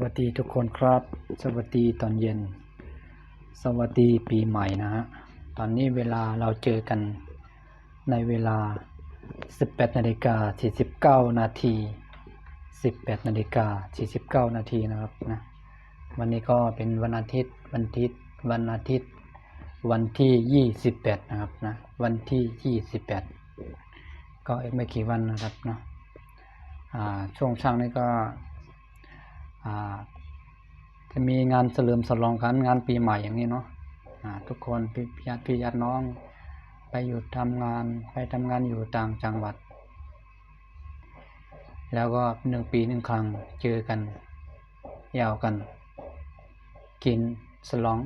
วัสดีทุกคนครับ สวัสดีตอนเย็น สวัสดีปีใหม่นะฮะ ตอนนี้เวลาเราเจอกันในเวลา 18:49 นาที 18:49 นาทีนะครับนะ วันนี้ก็เป็นวันอาทิตย์วันที่ 28นะครับนะวันที่ 28ก็อีกไม่กี่วันนะครับเนาะช่วงเช้านี้ก็จะมีงานเฉลิมฉลองกันงานปีใหม่อย่างนี้เนาะทุกคนพี่ญาติน้องไปทำงานอยู่ต่างจังหวัดแล้วก็1 ปี 1 ครั้งเจอกันยาวกันกินฉลอง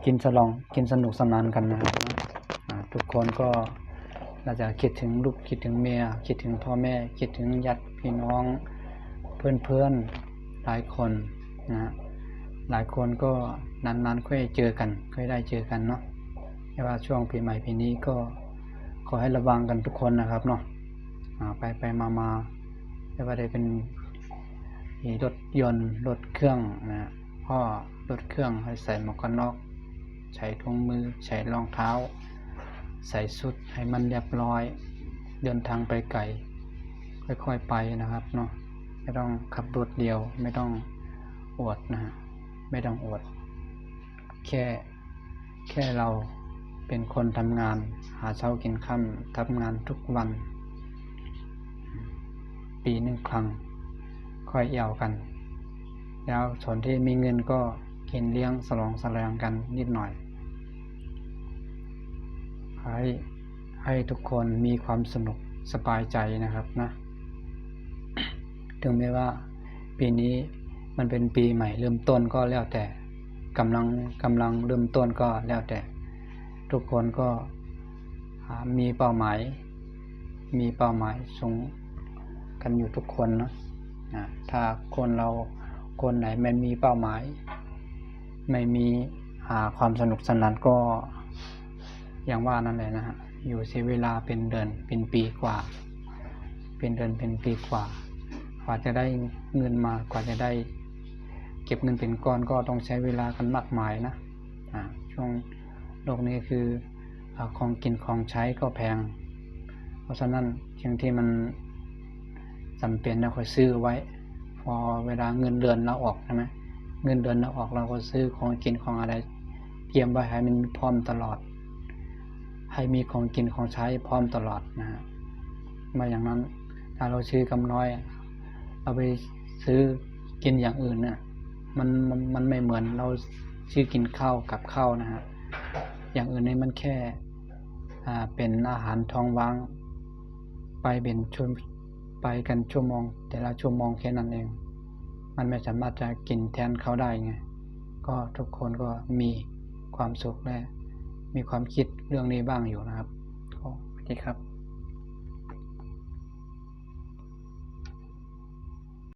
กินสนุกสนานกันนะครับทุกคนก็น่าจะคิดถึงลูกคิดถึงเมียคิดถึงพ่อแม่คิดถึงญาติพี่น้องเพื่อนหลายคนนะหลายคนก็นานๆค่อยเจอกันค่อยได้เจอกันเนาะแต่ว่าช่วงปีใหม่ปีนี้ก็ขอให้ระวังกันทุกคนนะครับเนาะไปมาไม่ว่าจะเป็นรถยนต์รถเครื่องนะพ่อรถเครื่องให้ใส่หมวกกันน็อกใส่ถุงมือใส่รองเท้าใส่ชุดให้มันเรียบร้อยเดินทางไปไกลค่อยๆไปนะครับเนาะไม่ต้องขับรถเดียวไม่ต้องอวดนะไม่ต้องอวดแค่เราเป็นคนทำงานหาเช้ากินค่ำทำงานทุกวันปี1 ครั้งค่อยเอี่ยวกันแล้วส่วนที่มีเงินก็กินเลี้ยงฉลองแสดงกันนิดหน่อยให้ทุกคนมีความสนุกสบายใจนะครับนะถึงแม้ว่าปีนี้มันเป็นปีใหม่เริ่มต้นก็แล้วแต่กำลังเริ่มต้นก็แล้วแต่ทุกคนก็มีเป้าหมายส่งกันอยู่ทุกคนนะถ้าคนไหนไม่มีเป้าหมายไม่มีความสนุกสนานก็อย่างว่านั่นแหละนะฮะอยู่เสียเวลาเป็นเดือนเป็นปีกว่าจะได้เงินมากว่าจะได้เก็บเงินเป็นก้อนก็ต้องใช้เวลากันมากมายนะช่วงโลกนี้คือของกินของใช้ก็แพงเพราะฉะนั้นสิ่งที่มันจำเป็นเราค่อยซื้อไว้พอเวลาเงินเดือนเราออกใช่ไหมเงินเดือนเราออกเราก็ซื้อของกินของอะไรเตรียมไว้ให้มันพร้อมตลอดให้มีของกินของใช้พร้อมตลอดนะฮะไม่อย่างนั้นถ้าเราซื้อกำน้อยเราไปซื้อกินอย่างอื่นเนี่ยมันไม่เหมือนเราซื้อกินข้าวกับข้าวนะฮะอย่างอื่นนี่มันแค่เป็นอาหารท้องว่างไปกันชั่วโมงแต่ละชั่วโมงแค่นั้นเองมันไม่สามารถจะกินแทนเขาได้ไงก็ทุกคนก็มีความสุขและมีความคิดเรื่องนี้บ้างอยู่นะครับสวัสดีครับ